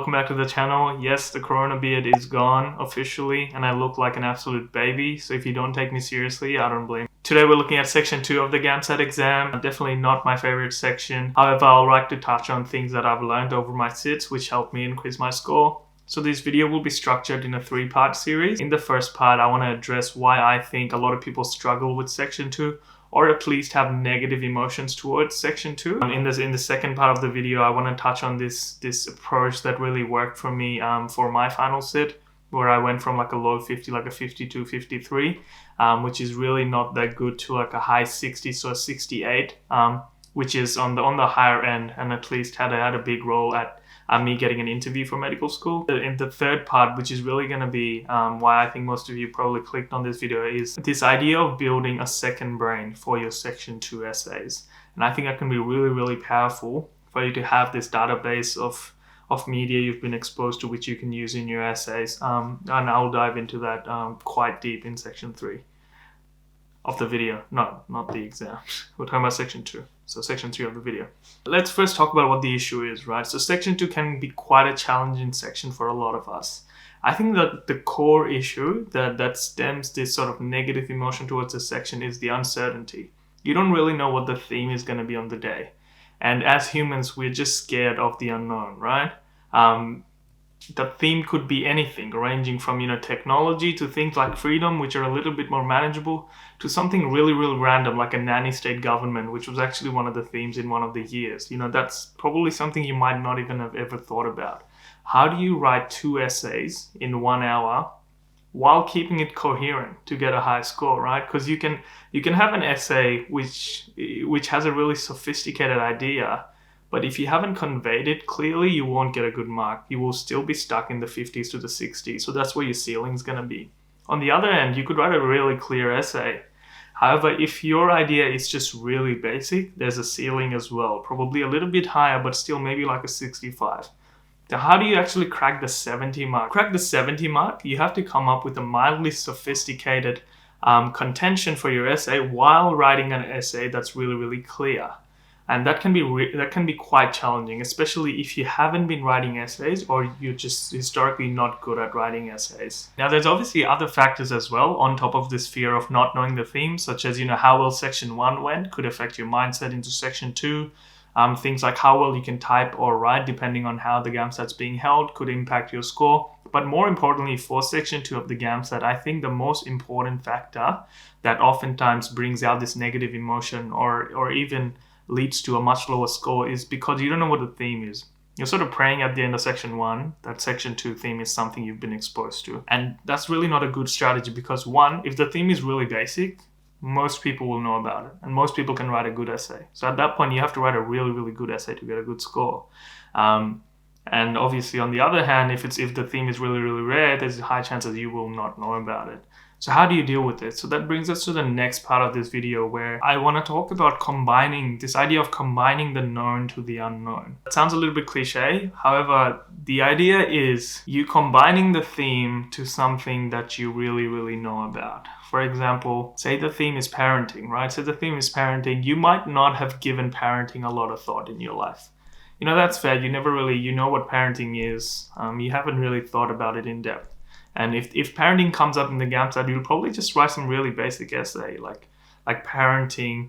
welcome back to the channel. Yes, the corona beard is gone officially and I look like an absolute baby, so if you don't take me seriously, I don't blame you. Today we're looking at section 2 of the GAMSAT exam. Definitely not my favorite section. However, I'll like to touch on things that I've learned over my sits which helped me increase my score. So this video will be structured in a 3-part series. In the first part, I want to address why I think a lot of people struggle with section 2, or at least have negative emotions towards section 2. In the second part of the video, I want to touch on this approach that really worked for me for my final sit, where I went from like a low 50, like a 52, 53, which is really not that good, to like a high 60, so a 68, which is on the higher end, and at least had a big role at me getting an interview for medical school. In the third part, which is really going to be why I think most of you probably clicked on this video, is this idea of building a second brain for your section 2 essays. And I think that can be really, really powerful for you to have this database of media you've been exposed to, which you can use in your essays. And I'll dive into that quite deep in section 3 of the video, not the exam. We're talking about section 2, so section 3 of the video. Let's first talk about what the issue is, right? So section 2 can be quite a challenging section for a lot of us. I think that the core issue that stems this sort of negative emotion towards the section is the uncertainty. You don't really know what the theme is going to be on the day. And as humans, we're just scared of the unknown, right? The theme could be anything, ranging from, technology to things like freedom, which are a little bit more manageable, to something really, really random, like a nanny state government, which was actually one of the themes in one of the years. That's probably something you might not even have ever thought about. How do you write 2 essays in 1 hour while keeping it coherent to get a high score, right? Because you can have an essay which has a really sophisticated idea, but if you haven't conveyed it clearly, you won't get a good mark. You will still be stuck in the 50s to the 60s. So that's where your ceiling is going to be. On the other end, you could write a really clear essay. However, if your idea is just really basic, there's a ceiling as well. Probably a little bit higher, but still maybe like a 65. Now, how do you actually crack the 70 mark? Crack the 70 mark, you have to come up with a mildly sophisticated contention for your essay while writing an essay that's really, really clear. And that can be quite challenging, especially if you haven't been writing essays or you're just historically not good at writing essays. Now, there's obviously other factors as well on top of this fear of not knowing the theme, such as, how well section 1 went could affect your mindset into section 2. Things like how well you can type or write, depending on how the GAMSAT's being held, could impact your score. But more importantly, for section 2 of the GAMSAT, I think the most important factor that oftentimes brings out this negative emotion or even leads to a much lower score is because you don't know what the theme is. You're sort of praying at the end of section 1 that section 2 theme is something you've been exposed to. And that's really not a good strategy because, one, if the theme is really basic, most people will know about it and most people can write a good essay. So at that point, you have to write a really, really good essay to get a good score. And obviously, on the other hand, if the theme is really, really rare, there's a high chance that you will not know about it. So how do you deal with it? So that brings us to the next part of this video, where I want to talk about this idea of combining the known to the unknown. It sounds a little bit cliche. However, the idea is you combining the theme to something that you really, really know about. For example, say the theme is parenting, right? So the theme is parenting. You might not have given parenting a lot of thought in your life. That's fair. You never really, know what parenting is. You haven't really thought about it in depth. And if parenting comes up in the GAMSAT, you'll probably just write some really basic essay, like parenting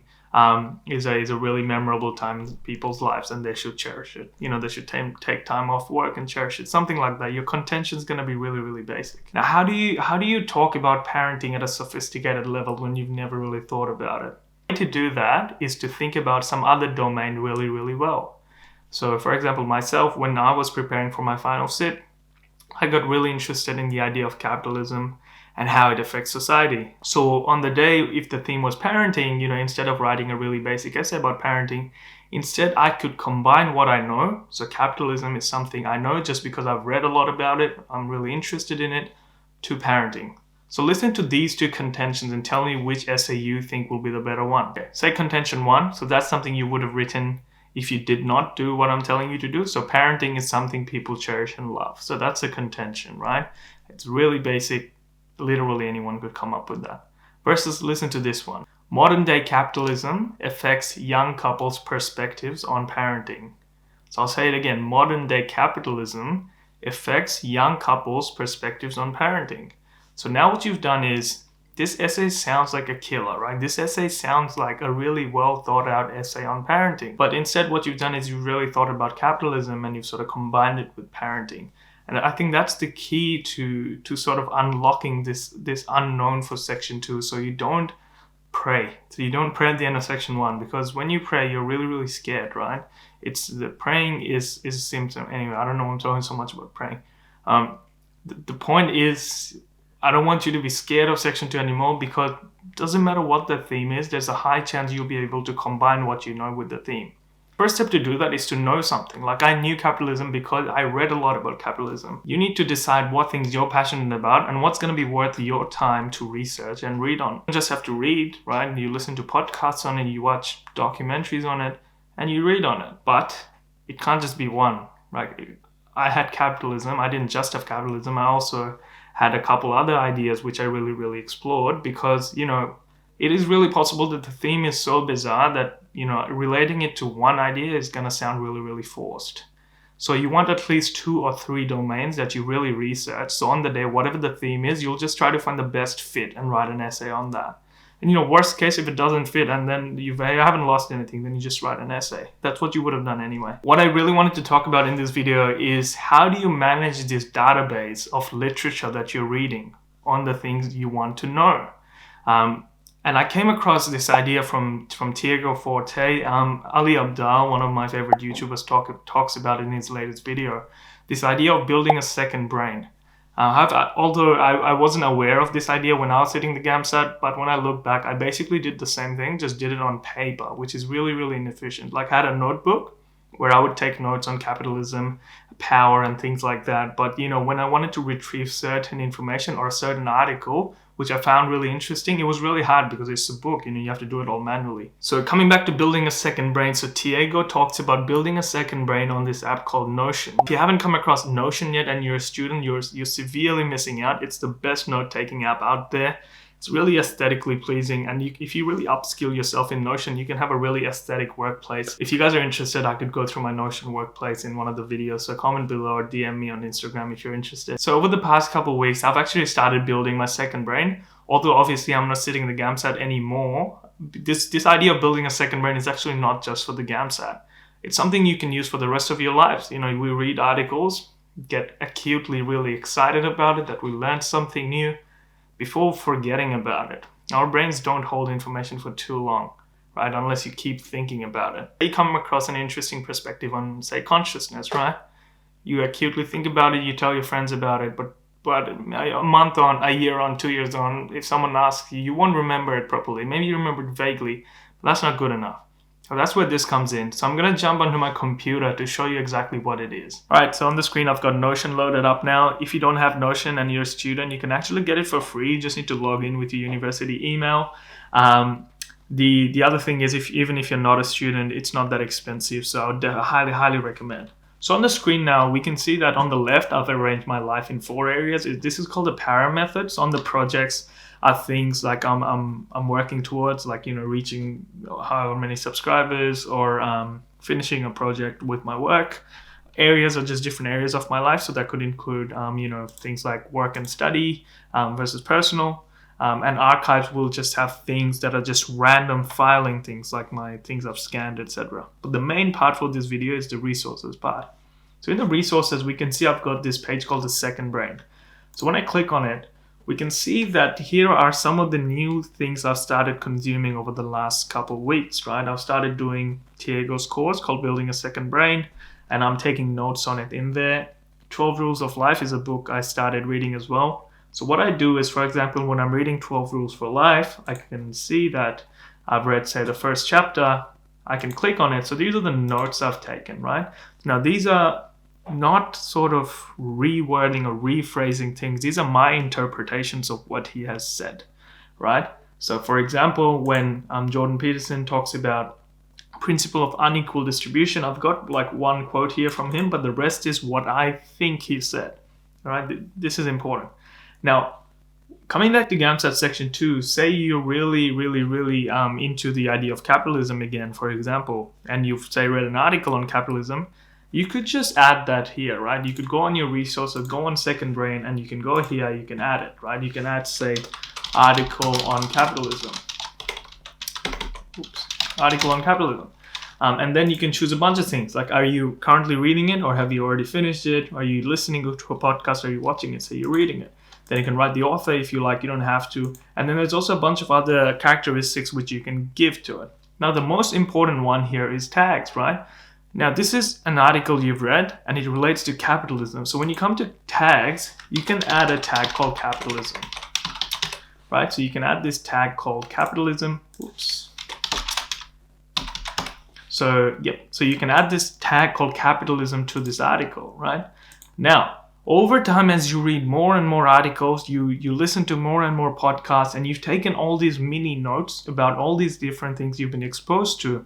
is a really memorable time in people's lives and they should cherish it. They should take time off work and cherish it, something like that. Your contention is going to be really, really basic. Now, how do you talk about parenting at a sophisticated level when you've never really thought about it? The way to do that is to think about some other domain really, really well. So, for example, myself, when I was preparing for my final sit, I got really interested in the idea of capitalism and how it affects society. So on the day, if the theme was parenting, instead of writing a really basic essay about parenting, instead I could combine what I know. So capitalism is something I know just because I've read a lot about it, I'm really interested in it, to parenting. So listen to these 2 contentions and tell me which essay you think will be the better one. Okay. Say contention 1, so that's something you would have written if you did not do what I'm telling you to do. So parenting is something people cherish and love. So that's a contention, right? It's really basic. Literally anyone could come up with that. Versus, listen to this one. Modern day capitalism affects young couples' perspectives on parenting. So I'll say it again. Modern day capitalism affects young couples' perspectives on parenting. So now what you've done is, this essay sounds like a killer, right? This essay sounds like a really well thought out essay on parenting. But instead what you've done is you've really thought about capitalism and you've sort of combined it with parenting. And I think that's the key to sort of unlocking this unknown for section 2. So you don't pray. So you don't pray at the end of section 1, because when you pray, you're really, really scared, right? It's the praying is a symptom. Anyway, I don't know why I'm talking so much about praying. The point is, I don't want you to be scared of section 2 anymore, because it doesn't matter what the theme is, there's a high chance you'll be able to combine what you know with the theme. First step to do that is to know something. Like, I knew capitalism because I read a lot about capitalism. You need to decide what things you're passionate about and what's going to be worth your time to research and read on. You don't just have to read, right? You listen to podcasts on it, you watch documentaries on it, and you read on it. But it can't just be one. Right? I had capitalism. I didn't just have capitalism. I also had a couple other ideas which I really, really explored, because, you know, it is really possible that the theme is so bizarre that, you know, relating it to one idea is going to sound really, really forced. So you want at least 2 or 3 domains that you really research. So on the day, whatever the theme is, you'll just try to find the best fit and write an essay on that. And, you know, worst case, if it doesn't fit and then you haven't lost anything, then you just write an essay. That's what you would have done anyway. What I really wanted to talk about in this video is, how do you manage this database of literature that you're reading on the things you want to know? And I came across this idea from Tiego Forte. Ali Abdaal, one of my favorite YouTubers, talks about it in his latest video. This idea of building a second brain. Although I wasn't aware of this idea when I was sitting the GAMSAT, but when I look back, I basically did the same thing, just did it on paper, which is really, really inefficient. Like, I had a notebook where I would take notes on capitalism, power, and things like that. But, you know, when I wanted to retrieve certain information or a certain article, which I found really interesting, it was really hard because it's a book, you know, you have to do it all manually. So coming back to building a second brain, so Tiego talks about building a second brain on this app called Notion. If you haven't come across Notion yet and you're a student, you're severely missing out. It's the best note-taking app out there. It's really aesthetically pleasing, and if you really upskill yourself in Notion, you can have a really aesthetic workplace. If you guys are interested, I could go through my Notion workplace in one of the videos, so comment below or DM me on Instagram if you're interested. So over the past couple of weeks, I've actually started building my second brain, although obviously I'm not sitting in the GAMSAT anymore. This idea of building a second brain is actually not just for the GAMSAT. It's something you can use for the rest of your lives. You know, we read articles, get acutely really excited about it, that we learned something new, before forgetting about it. Our brains don't hold information for too long, right? Unless you keep thinking about it. You come across an interesting perspective on, say, consciousness, right? You acutely think about it, you tell your friends about it, but a month on, a year on, 2 years on, if someone asks you, you won't remember it properly. Maybe you remember it vaguely, but that's not good enough. So that's where this comes in. So I'm going to jump onto my computer to show you exactly what it is. All right, so on the screen, I've got Notion loaded up now. If you don't have Notion and you're a student, you can actually get it for free. You just need to log in with your university email. The other thing is, even if you're not a student, it's not that expensive. So I would highly, highly recommend. So on the screen now, we can see that on the left, I've arranged my life in 4 areas. This is called the para method. So on the projects are things like I'm working towards, like, you know, reaching however many subscribers, or finishing a project with my work. Areas are just different areas of my life. So that could include, you know, things like work and study versus personal. And archives will just have things that are just random filing things, like my things I've scanned, etc. But the main part for this video is the resources part. So in the resources, we can see I've got this page called the second brain. So when I click on it, we can see that here are some of the new things I've started consuming over the last couple of weeks, right? I've started doing Tiego's course called Building a Second Brain, and I'm taking notes on it in there. 12 Rules of Life is a book I started reading as well. So what I do is, for example, when I'm reading 12 Rules for Life, I can see that I've read, say, the first chapter. I can click on it. So these are the notes I've taken, right? Now, these are not sort of rewording or rephrasing things. These are my interpretations of what he has said, right? So for example, when Jordan Peterson talks about principle of unequal distribution, I've got like one quote here from him, but the rest is what I think he said, all right? This is important. Now, coming back to GAMSAT Section 2, say you're really into the idea of capitalism again, for example, and you've, say, read an article on capitalism, you could just add that here, right? You could go on your resources, go on Second Brain, and you can go here, you can add it, right? You can add, say, article on capitalism. Article on capitalism. And then you can choose a bunch of things, like, are you currently reading it, or have you already finished it? Are you listening to a podcast, or are you watching it? So you're reading it. Then you can write the author if you like, you don't have to. And then there's also a bunch of other characteristics which you can give to it. Now, the most important one here is tags, right? Now, this is an article you've read, and it relates to capitalism. So when you come to tags, you can add a tag called capitalism, right? So you can add this tag called capitalism. Oops. So, so you can add this tag called capitalism to this article, right? Now, over time, as you read more and more articles, you listen to more and more podcasts, and you've taken all these mini notes about all these different things you've been exposed to.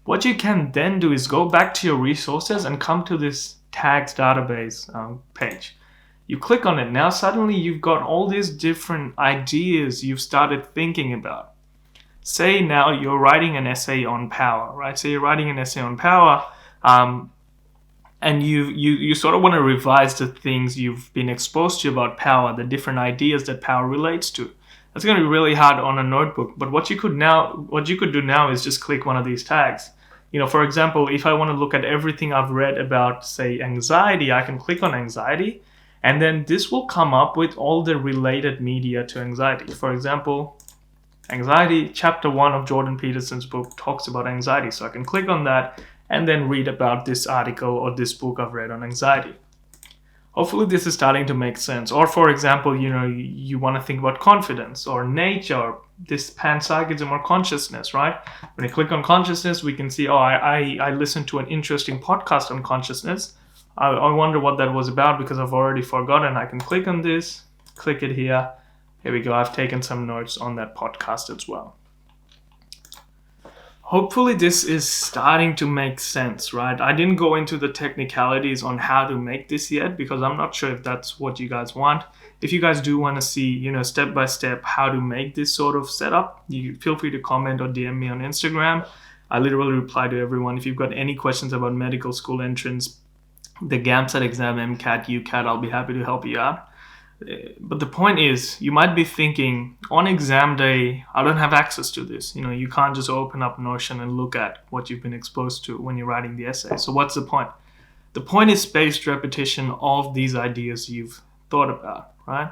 What you can then do is go back to your resources and come to this tags database page. You click on it. Now, suddenly you've got all these different ideas you've started thinking about. Say now you're writing an essay on power, right? So you're writing an essay on power, and you sort of want to revise the things you've been exposed to about power, the different ideas that power relates to. That's going to be really hard on a notebook. But what you could do now is just click one of these tags. You know, for example, if I want to look at everything I've read about, say, anxiety, I can click on anxiety, and then this will come up with all the related media to anxiety. For example, anxiety, chapter 1 of Jordan Peterson's book talks about anxiety. So I can click on that and then read about this article or this book I've read on anxiety. Hopefully this is starting to make sense. Or for example, you know, you want to think about confidence or nature, or this panpsychism or consciousness, right? When you click on consciousness, we can see, oh, I listened to an interesting podcast on consciousness. I wonder what that was about because I've already forgotten. I can click on this, click it here. Here we go. I've taken some notes on that podcast as well. Hopefully this is starting to make sense, right? I didn't go into the technicalities on how to make this yet because I'm not sure if that's what you guys want. If you guys do want to see, you know, step by step how to make this sort of setup, you feel free to comment or DM me on Instagram. I literally reply to everyone. If you've got any questions about medical school entrance, the GAMSAT exam, MCAT, UCAT, I'll be happy to help you out. But the point is, you might be thinking, on exam day, I don't have access to this. You know, you can't just open up Notion and look at what you've been exposed to when you're writing the essay. So what's the point? The point is spaced repetition of these ideas you've thought about, right?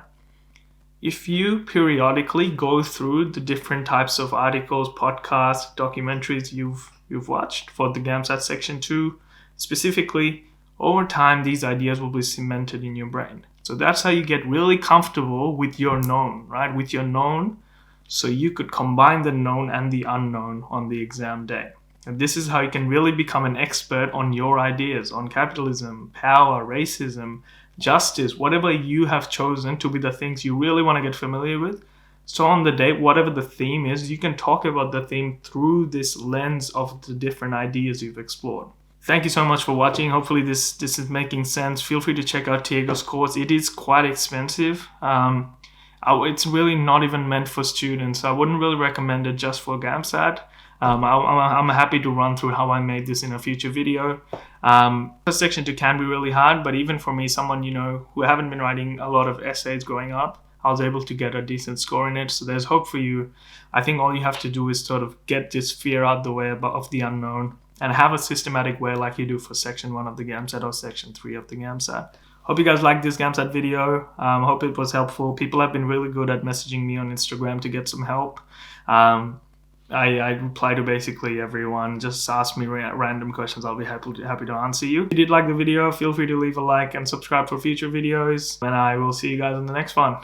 If you periodically go through the different types of articles, podcasts, documentaries you've watched for the GAMSAT Section 2, specifically, over time, these ideas will be cemented in your brain. So that's how you get really comfortable with your known, right? With your known, so you could combine the known and the unknown on the exam day. And this is how you can really become an expert on your ideas, on capitalism, power, racism, justice, whatever you have chosen to be the things you really want to get familiar with. So on the day, whatever the theme is, you can talk about the theme through this lens of the different ideas you've explored. Thank you so much for watching. Hopefully this is making sense. Feel free to check out Tiego's course. It is quite expensive. It's really not even meant for students. I wouldn't really recommend it just for GAMSAT. I'm happy to run through how I made this in a future video. Section 2 can be really hard, but even for me, someone, you know, who haven't been writing a lot of essays growing up, I was able to get a decent score in it. So there's hope for you. I think all you have to do is sort of get this fear out the way of the unknown, and have a systematic way like you do for Section 1 of the GAMSAT or Section 3 of the GAMSAT. Hope you guys liked this GAMSAT video. Hope it was helpful. People have been really good at messaging me on Instagram to get some help. I reply to basically everyone. Just ask me random questions. I'll be happy to answer you. If you did like the video, feel free to leave a like and subscribe for future videos. And I will see you guys in the next one.